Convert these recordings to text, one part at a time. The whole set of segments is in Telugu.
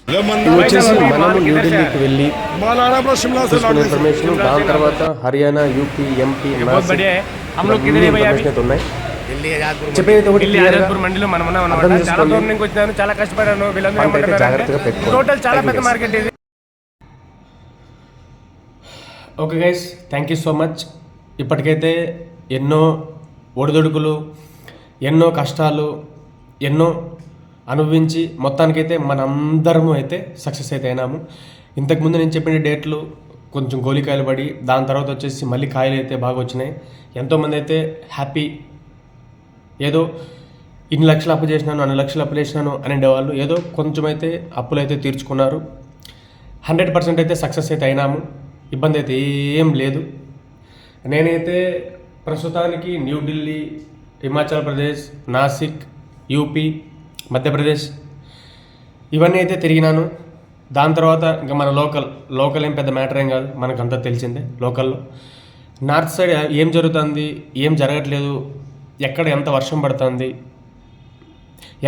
ఇది వచ్చేసి మనము న్యూఢిల్లీకి వెళ్ళి తీసుకున్న ఇన్ఫర్మేషన్, దాని తర్వాత Haryana, UP, MP, Nashik information ఉన్నాయి. చెప్పేది ఒకటి అర్థం చేసుకోండి, చాలా కష్టపడాను. జాగ్రత్తగా పెట్టుకోండి. టోటల్ చాలా పెద్ద మార్కెట్ ఇది. Okay guys, thank you so much. ఇప్పటికైతే ఎన్నో ఒడిదొడుకులు, ఎన్నో కష్టాలు, ఎన్నో అనుభవించి మొత్తానికైతే మనందరము అయితే సక్సెస్ అయితే అయినాము. ఇంతకుముందు నేను చెప్పిన డేట్లు కొంచెం గోలికాయలు పడి దాని తర్వాత వచ్చేసి మళ్ళీ కాయలు అయితే బాగా వచ్చినాయి. ఎంతోమంది అయితే హ్యాపీ, ఏదో ఇన్ని లక్షలు అప్పు చేసినాను, అన్ని లక్షలు అప్పు చేసినాను అనేవాళ్ళు ఏదో కొంచెం అయితే అప్పులు అయితే తీర్చుకున్నారు. 100% అయితే సక్సెస్ అయితే అయినాము. ఇబ్బంది అయితే ఏం లేదు. నేనైతే ప్రస్తుతానికి న్యూఢిల్లీ, హిమాచల్ ప్రదేశ్, నాసిక్, యూపీ, మధ్యప్రదేశ్ ఇవన్నీ అయితే తిరిగినాను. దాని తర్వాత ఇంకా మన లోకల్ ఏం పెద్ద మ్యాటర్ ఏం కాదు, మనకంతా తెలిసిందే. లోకల్లో నార్త్ సైడ్ ఏం జరుగుతుంది, ఏం జరగట్లేదు, ఎక్కడ ఎంత వర్షం పడుతుంది,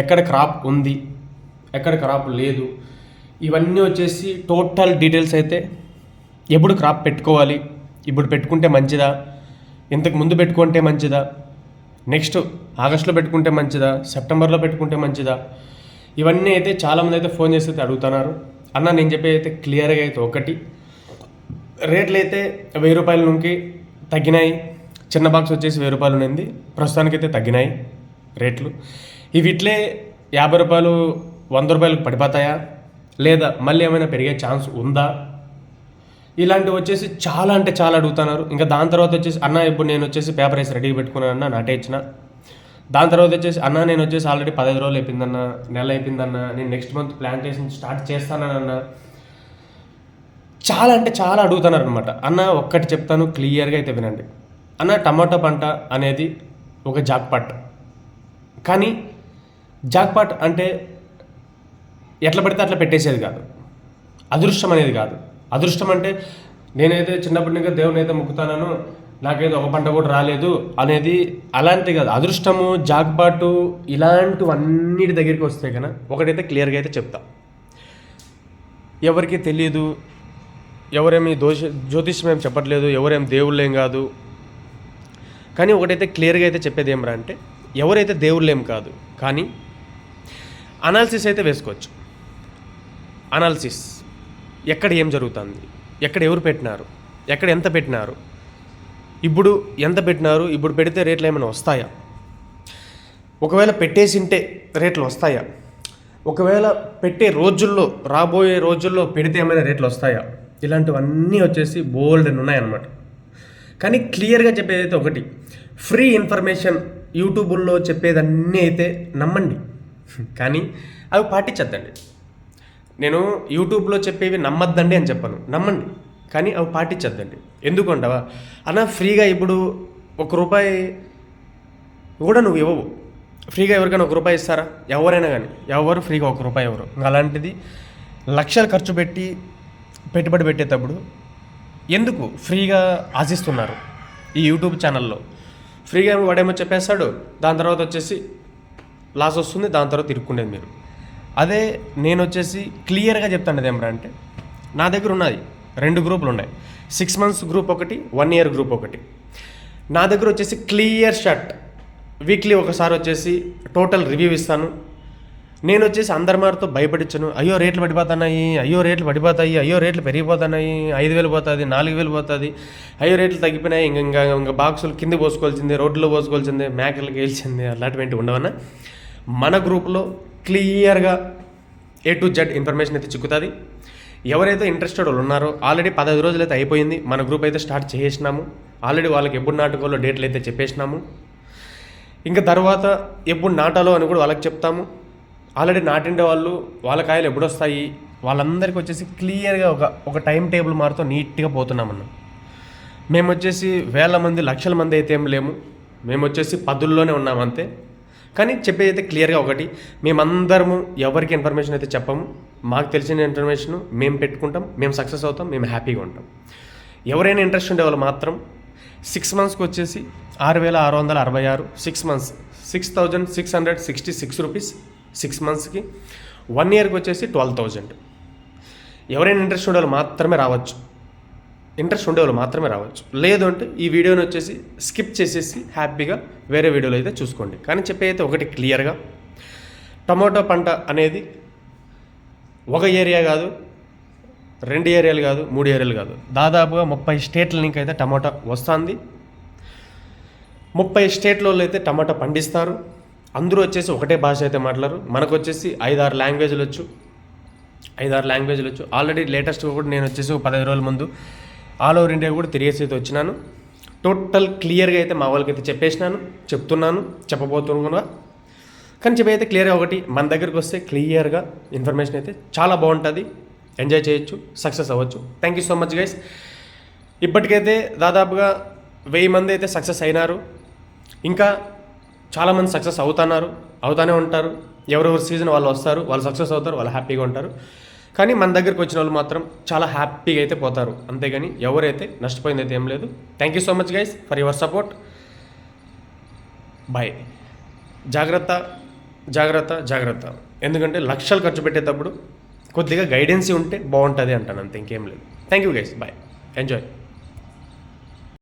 ఎక్కడ క్రాప్ ఉంది, ఎక్కడ క్రాప్ లేదు, ఇవన్నీ వచ్చేసి టోటల్ డీటెయిల్స్ అయితే ఎప్పుడు క్రాప్ పెట్టుకోవాలి, ఇప్పుడు పెట్టుకుంటే మంచిదా, ఇంతకు ముందు పెట్టుకుంటే మంచిదా, నెక్స్ట్ ఆగస్టులో పెట్టుకుంటే మంచిదా, సెప్టెంబర్లో పెట్టుకుంటే మంచిదా, ఇవన్నీ అయితే చాలామంది అయితే ఫోన్ చేసి అయితే అడుగుతున్నారు. అన్న నేను చెప్పేది అయితే క్లియర్గా అయితే ఒకటి, రేట్లు అయితే 1000 రూపాయల నుంచి తగ్గినాయి. చిన్న బాక్స్ వచ్చేసి 1000 రూపాయలు ఉంది, ప్రస్తుతానికైతే తగ్గినాయి రేట్లు. ఇవి ఇట్లే 50 రూపాయలు 100 రూపాయలకు పడిపోతాయా, లేదా మళ్ళీ ఏమైనా పెరిగే ఛాన్స్ ఉందా, ఇలాంటివి వచ్చేసి చాలా అంటే చాలా అడుగుతున్నారు. ఇంకా దాని తర్వాత వచ్చేసి అన్న ఇప్పుడు నేను వచ్చేసి పేపర్ వేసి రెడీగా పెట్టుకున్నాను అన్న, నాటే ఇచ్చిన. దాని తర్వాత వచ్చేసి అన్న నేను వచ్చేసి ఆల్రెడీ 15 రోజులు అయిపోయిందన్న, నెల అయిపోయిందన్న, నేను నెక్స్ట్ మంత్ ప్లాంటేషన్ స్టార్ట్ చేస్తానన్న, చాలా అంటే చాలా అడుగుతున్నారు అనమాట. అన్న ఒక్కటి చెప్తాను క్లియర్గా అయితే వినండి. అన్న టమాటో పంట అనేది ఒక జాక్పాట్, కానీ జాక్పాట్ అంటే ఎట్లా పడితే అట్లా పెట్టేసేది కాదు, అదృష్టం అనేది కాదు. అదృష్టం అంటే నేనైతే చిన్నప్పటి నుంచి దేవుని అయితే మొక్కుతాను, నాకైతే ఒక పంట కూడా రాలేదు అనేది అలాంటి కాదు. అదృష్టము, జాక్పాటు ఇలాంటివన్నిటి దగ్గరికి వస్తే కన్నా ఒకటైతే క్లియర్గా అయితే చెప్తా. ఎవరికి తెలియదు, ఎవరేమి జ్యోతిష్యం ఏం చెప్పట్లేదు, ఎవరేం దేవుళ్ళు ఏం కాదు, కానీ ఒకటైతే క్లియర్గా అయితే చెప్పేది ఏమరా అంటే ఎవరైతే దేవుళ్ళు ఏం కాదు, కానీ అనాలిసిస్ అయితే వేసుకోవచ్చు. అనాలిసిస్ ఎక్కడ ఏం జరుగుతుంది, ఎక్కడ ఎవరు పెట్టినారు, ఎక్కడ ఎంత పెట్టినారు, ఇప్పుడు ఎంత పెట్టినారు, ఇప్పుడు పెడితే రేట్లు ఏమైనా వస్తాయా, ఒకవేళ పెట్టేసింటే రేట్లు వస్తాయా, ఒకవేళ పెట్టే రోజుల్లో రాబోయే రోజుల్లో పెడితే ఏమైనా రేట్లు వస్తాయా, ఇలాంటివన్నీ వచ్చేసి బోల్డ్ అని ఉన్నాయన్నమాట. కానీ క్లియర్గా చెప్పేది అయితే ఒకటి, ఫ్రీ ఇన్ఫర్మేషన్ యూట్యూబుల్లో చెప్పేదన్నీ అయితే నమ్మండి, కానీ అవి పాటించద్దండి. నేను యూట్యూబ్లో చెప్పేవి నమ్మద్దండి అని చెప్పను, నమ్మండి, కానీ అవి పాటించద్దండి. ఎందుకంటావా అన్న, ఫ్రీగా ఇప్పుడు ₹1 కూడా నువ్వు ఇవ్వవు. ఫ్రీగా ఎవరికైనా ₹1 ఇస్తారా? ఎవరైనా కానీ ఎవరు ఫ్రీగా ₹1 ఎవరు. అలాంటిది లక్షలు ఖర్చు పెట్టి పెట్టుబడి పెట్టేటప్పుడు ఎందుకు ఫ్రీగా ఆశిస్తున్నారు? ఈ యూట్యూబ్ ఛానల్లో ఫ్రీగా వాడేమో చెప్పేస్తాడు, దాని తర్వాత వచ్చేసి లాస్ వస్తుంది, దాని తర్వాత ఇరుక్కునేది మీరు. అదే నేను వచ్చేసి క్లియర్గా చెప్తాను ఏమరా అంటే, నా దగ్గర ఉన్నది 2 గ్రూపులు ఉన్నాయి, 6 months గ్రూప్ ఒకటి, 1 year గ్రూప్ ఒకటి. నా దగ్గర వచ్చేసి క్లియర్ షాట్ వీక్లీ ఒకసారి వచ్చేసి టోటల్ రివ్యూ ఇస్తాను. నేను వచ్చేసి అందరి మారితో భయపడించను, అయ్యో రేట్లు పడిపోతున్నాయి, అయ్యో రేట్లు పడిపోతాయి, అయ్యో రేట్లు పెరిగిపోతున్నాయి, 5000 పోతుంది, 4000 పోతుంది, అయ్యో రేట్లు తగ్గిపోయినాయి, ఇంకా బాక్సులు కింద పోసుకోవాల్సిందే, రోడ్లో పోసుకోవాల్సిందే, మేకలకి వేయాల్సిందే, అలాంటివి ఉండవన్నా. మన గ్రూప్లో క్లియర్గా A to Z ఇన్ఫర్మేషన్ అయితే చిక్కుతుంది. ఎవరైతే ఇంట్రెస్టెడ్ వాళ్ళు ఉన్నారో ఆల్రెడీ 15 రోజులు అయితే అయిపోయింది, మన గ్రూప్ అయితే స్టార్ట్ చేసేసినాము. ఆల్రెడీ వాళ్ళకి ఎప్పుడు నాటుకోవాలో డేట్లు అయితే చెప్పేసినాము. ఇంకా తర్వాత ఎప్పుడు నాటాలో అని కూడా వాళ్ళకి చెప్తాము. ఆల్రెడీ నాటిండే వాళ్ళు వాళ్ళ కాయలు ఎప్పుడు వస్తాయి, వాళ్ళందరికీ వచ్చేసి క్లియర్గా ఒక టైం టేబుల్ మారుతో నీట్గా పోతున్నామన్నా. మేము వచ్చేసి 1000 మంది 1,00,000 మంది అయితే ఏం లేము, మేము వచ్చేసి 10లోనే ఉన్నాము అంతే. కానీ చెప్పేది అయితే క్లియర్గా ఒకటి, మేమందరము ఎవరికి ఇన్ఫర్మేషన్ అయితే చెప్పము, మాకు తెలిసిన ఇన్ఫర్మేషన్ మేము పెట్టుకుంటాం, మేము సక్సెస్ అవుతాం, మేము హ్యాపీగా ఉంటాం. ఎవరైనా ఇంట్రెస్ట్ ఉండే వాళ్ళు మాత్రం 6 monthsకి వచ్చేసి 6,666, 6 months 6,666 రూపీస్ 6 monthsకి. 1 yearకి వచ్చేసి 12,000. ఎవరైనా ఇంట్రెస్ట్ ఉండేవాళ్ళు మాత్రమే రావచ్చు, లేదు అంటే ఈ వీడియోని వచ్చేసి స్కిప్ చేసేసి హ్యాపీగా వేరే వీడియోలో అయితే చూసుకోండి. కానీ చెప్పేదైతే ఒకటి క్లియర్గా, టమాటో పంట అనేది ఒక ఏరియా కాదు, 2 ఏరియాలు కాదు, 3 ఏరియాలు కాదు, దాదాపుగా 30 స్టేట్ల నుంచి అయితే టమాటా వస్తుంది. 30 స్టేట్లో అయితే టమాటా పండిస్తారు. అందరూ వచ్చేసి ఒకటే భాష అయితే మాట్లాడరు. మనకు వచ్చేసి 5-6 లాంగ్వేజ్లు వచ్చు. ఆల్రెడీ లేటెస్ట్గా కూడా నేను వచ్చేసి 15 రోజుల ముందు ఆల్ ఓవర్ ఇండియా కూడా తిరిగేసి అయితే వచ్చినాను. టోటల్ క్లియర్గా అయితే మా వాళ్ళకి అయితే చెప్తున్నాను, చెప్పబోతున్నా. కానీ చెప్పైతే క్లియర్గా ఒకటి, మన దగ్గరికి వస్తే క్లియర్గా ఇన్ఫర్మేషన్ అయితే చాలా బాగుంటుంది, ఎంజాయ్ చేయొచ్చు, సక్సెస్ అవ్వచ్చు. Thank you so much guys. ఇప్పటికైతే దాదాపుగా 1000 మంది అయితే సక్సెస్ అయినారు. ఇంకా చాలామంది సక్సెస్ అవుతానే ఉంటారు. ఎవరెవరు సీజన్ వాళ్ళు వస్తారు, వాళ్ళు సక్సెస్ అవుతారు, వాళ్ళు హ్యాపీగా ఉంటారు. కానీ మన దగ్గరికి వచ్చిన వాళ్ళు మాత్రం చాలా హ్యాపీగా అయితే పోతారు, అంతేగాని ఎవరైతే నష్టపోయింది అయితే ఏం లేదు. Thank you so much guys for your support. Bye. జాగ్రత్త. ఎందుకంటే లక్షలు ఖర్చు పెట్టేటప్పుడు కొద్దిగా గైడెన్సీ ఉంటే బాగుంటుంది అంటాను, అంతే, ఇంకేం లేదు. Thank you guys, bye, enjoy.